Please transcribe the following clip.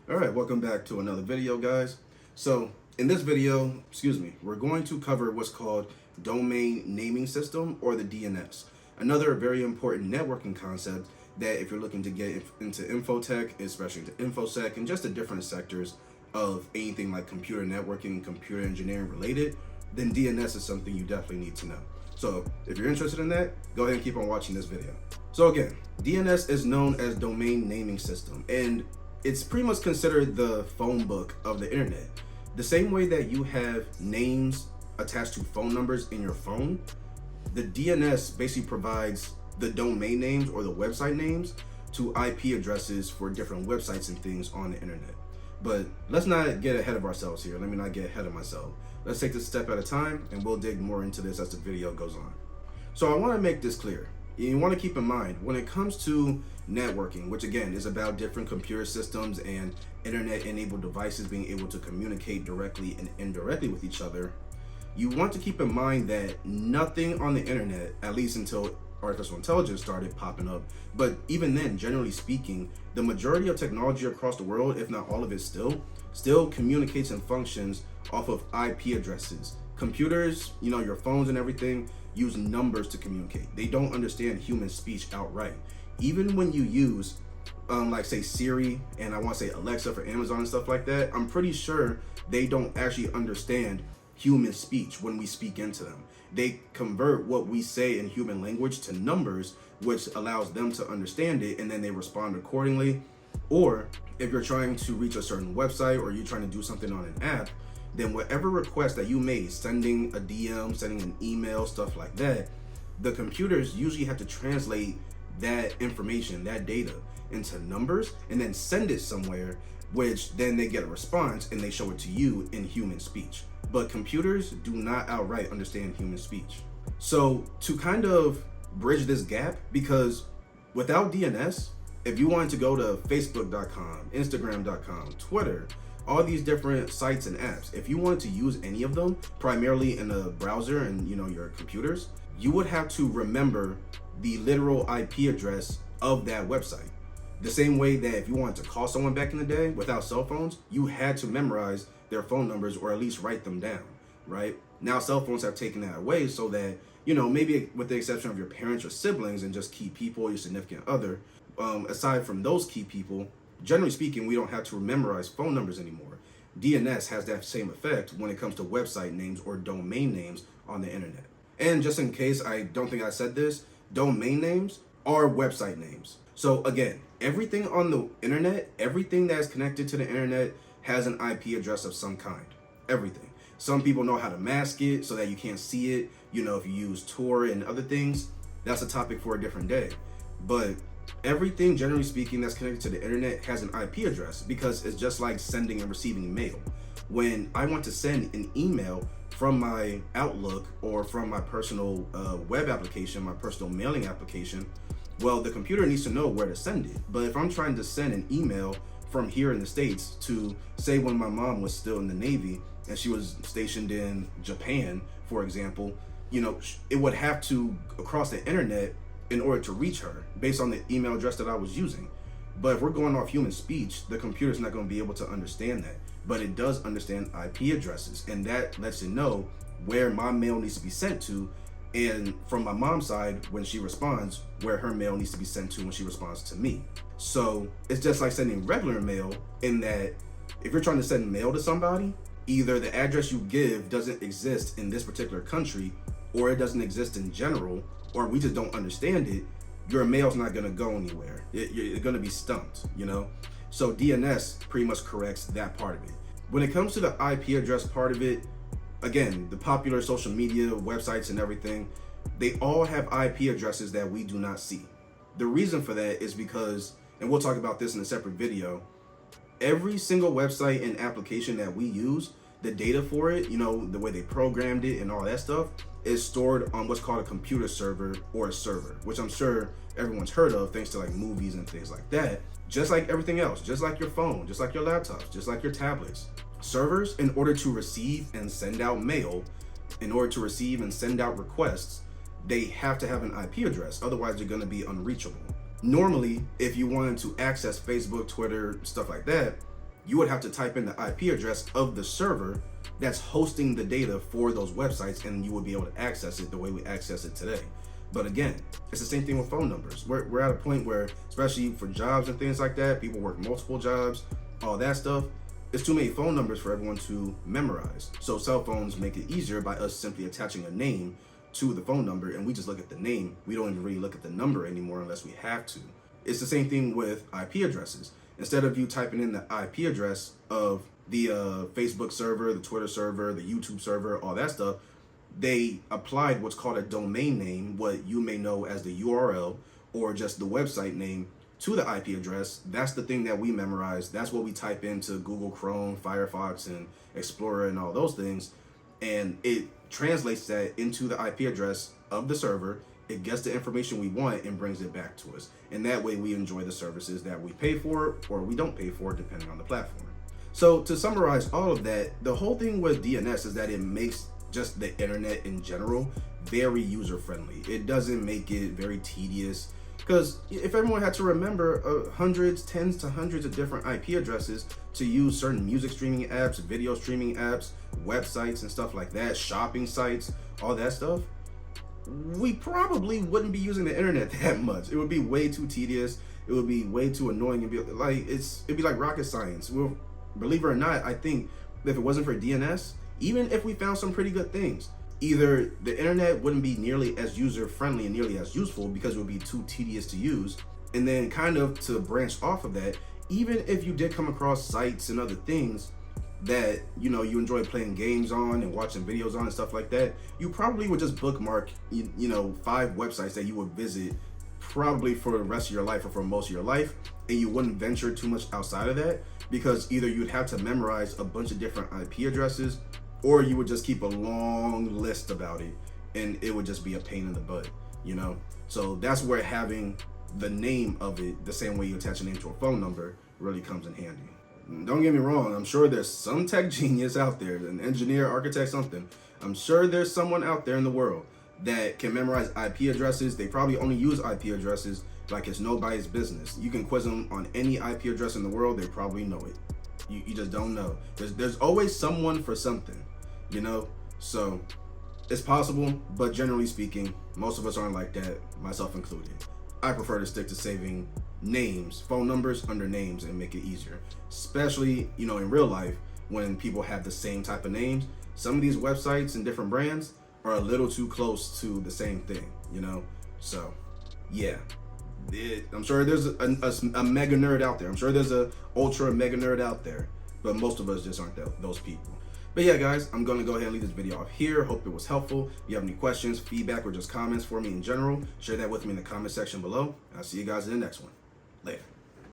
All right, welcome back to another video, guys. So in this video, we're going to cover what's called domain naming system, or the DNS. Another very important networking concept that if you're looking to get into infotech, especially into infosec and just the different sectors of anything like computer networking, computer engineering related, then DNS is something you definitely need to know. So if you're interested in that, go ahead and keep on watching this video. So again, DNS is known as domain naming system, and it's pretty much considered the phone book of the internet. The same way that you have names attached to phone numbers in your phone, the DNS basically provides the domain names or the website names to IP addresses for different websites and things on the internet. But let's not get ahead of ourselves here. Let me not get ahead of myself. Let's take this a step at a time, and we'll dig more into this as the video goes on. So I want to make this clear. You want to keep in mind, when it comes to networking, which again is about different computer systems and internet-enabled devices being able to communicate directly and indirectly with each other, you want to keep in mind that nothing on the internet, at least until artificial intelligence started popping up, but even then, generally speaking, the majority of technology across the world, if not all of it still communicates and functions off of IP addresses. Computers, your phones and everything, use numbers to communicate. They don't understand human speech outright. Even when you use like say Siri and I want to say Alexa for Amazon and stuff like that, I'm pretty sure they don't actually understand human speech when we speak into them. They convert what we say in human language to numbers, which allows them to understand it, and then they respond accordingly. Or if you're trying to reach a certain website or you're trying to do something on an app, then whatever request that you made, sending a DM, sending an email, stuff like that, the computers usually have to translate that information, that data, into numbers and then send it somewhere, which then they get a response and they show it to you in human speech. But computers do not outright understand human speech. So to kind of bridge this gap, because without DNS, if you wanted to go to Facebook.com, Instagram.com, Twitter, all these different sites and apps, if you wanted to use any of them, primarily in a browser and your computers, you would have to remember the literal IP address of that website. The same way that if you wanted to call someone back in the day without cell phones, you had to memorize their phone numbers or at least write them down, right? Now cell phones have taken that away so that, maybe with the exception of your parents or siblings and just key people, your significant other, aside from those key people, generally speaking, we don't have to memorize phone numbers anymore. DNS has that same effect when it comes to website names or domain names on the internet. And just in case I don't think I said this, domain names are website names. So again, everything on the internet, everything that's connected to the internet has an IP address of some kind. Everything. Some people know how to mask it so that you can't see it. If you use Tor and other things, that's a topic for a different day. But everything, generally speaking, that's connected to the internet has an IP address, because it's just like sending and receiving mail. When I want to send an email from my Outlook or from my personal web application, my personal mailing application, well, the computer needs to know where to send it. But if I'm trying to send an email from here in the States to, say, when my mom was still in the Navy and she was stationed in Japan, for example, it would have to cross the internet in order to reach her based on the email address that I was using. But if we're going off human speech, the computer's not going to be able to understand that. But it does understand IP addresses, and that lets it know where my mail needs to be sent to, and from my mom's side, when she responds, where her mail needs to be sent to when she responds to me. So it's just like sending regular mail, in that if you're trying to send mail to somebody, either the address you give doesn't exist in this particular country, or it doesn't exist in general, or we just don't understand it, your mail's not going to go anywhere. You're going to be stumped, So DNS pretty much corrects that part of it. When it comes to the IP address part of it, again, the popular social media websites and everything, they all have IP addresses that we do not see. The reason for that is because, and we'll talk about this in a separate video, every single website and application that we use, the data for it, the way they programmed it and all that stuff, is stored on what's called a computer server or a server, which I'm sure everyone's heard of thanks to like movies and things like that. Just like everything else, just like your phone, just like your laptops, just like your tablets. Servers, in order to receive and send out mail, in order to receive and send out requests, they have to have an IP address, otherwise they're going to be unreachable. Normally, if you wanted to access Facebook, Twitter, stuff like that, you would have to type in the IP address of the server that's hosting the data for those websites, and you would be able to access it the way we access it today. But again, it's the same thing with phone numbers. We're at a point where, especially for jobs and things like that, people work multiple jobs, all that stuff. It's too many phone numbers for everyone to memorize. So cell phones make it easier by us simply attaching a name to the phone number, and we just look at the name. We don't even really look at the number anymore unless we have to. It's the same thing with IP addresses. Instead of you typing in the IP address of the Facebook server, the Twitter server, the YouTube server, all that stuff, they applied what's called a domain name, what you may know as the URL or just the website name, to the IP address. That's the thing that we memorize. That's what we type into Google Chrome, Firefox, and Explorer and all those things. And it translates that into the IP address of the server. It gets the information we want and brings it back to us. And that way we enjoy the services that we pay for or we don't pay for, depending on the platform. So to summarize all of that, the whole thing with DNS is that it makes just the internet in general very user-friendly. It doesn't make it very tedious, because if everyone had to remember tens to hundreds of different IP addresses to use certain music streaming apps, video streaming apps, websites and stuff like that, shopping sites, all that stuff, we probably wouldn't be using the internet that much. It would be way too tedious. It would be way too annoying. It'd be like rocket science. Well, believe it or not, I think if it wasn't for DNS, even if we found some pretty good things, either the internet wouldn't be nearly as user-friendly and nearly as useful because it would be too tedious to use. And then kind of to branch off of that, even if you did come across sites and other things that, you know, you enjoy playing games on and watching videos on and stuff like that, you probably would just bookmark, 5 websites that you would visit probably for the rest of your life or for most of your life, and you wouldn't venture too much outside of that, because either you'd have to memorize a bunch of different IP addresses, or you would just keep a long list about it, and it would just be a pain in the butt, So that's where having the name of it, the same way you attach a name to a phone number, really comes in handy. Don't get me wrong, I'm sure there's some tech genius out there, an engineer, architect, something. I'm sure there's someone out there in the world that can memorize IP addresses. They probably only use IP addresses like it's nobody's business. You can quiz them on any IP address in the world, they probably know it. You just don't know. There's always someone for something, So it's possible, but generally speaking, most of us aren't like that, myself included. I prefer to stick to saving names, phone numbers under names, and make it easier. Especially, in real life, when people have the same type of names. Some of these websites and different brands are a little too close to the same thing, So, yeah. I'm sure there's a mega nerd out there. I'm sure there's a ultra mega nerd out there, but most of us just aren't those people. But yeah, guys, I'm going to go ahead and leave this video off here. Hope it was helpful. If you have any questions, feedback, or just comments for me in general, share that with me in the comment section below. I'll see you guys in the next one. Later.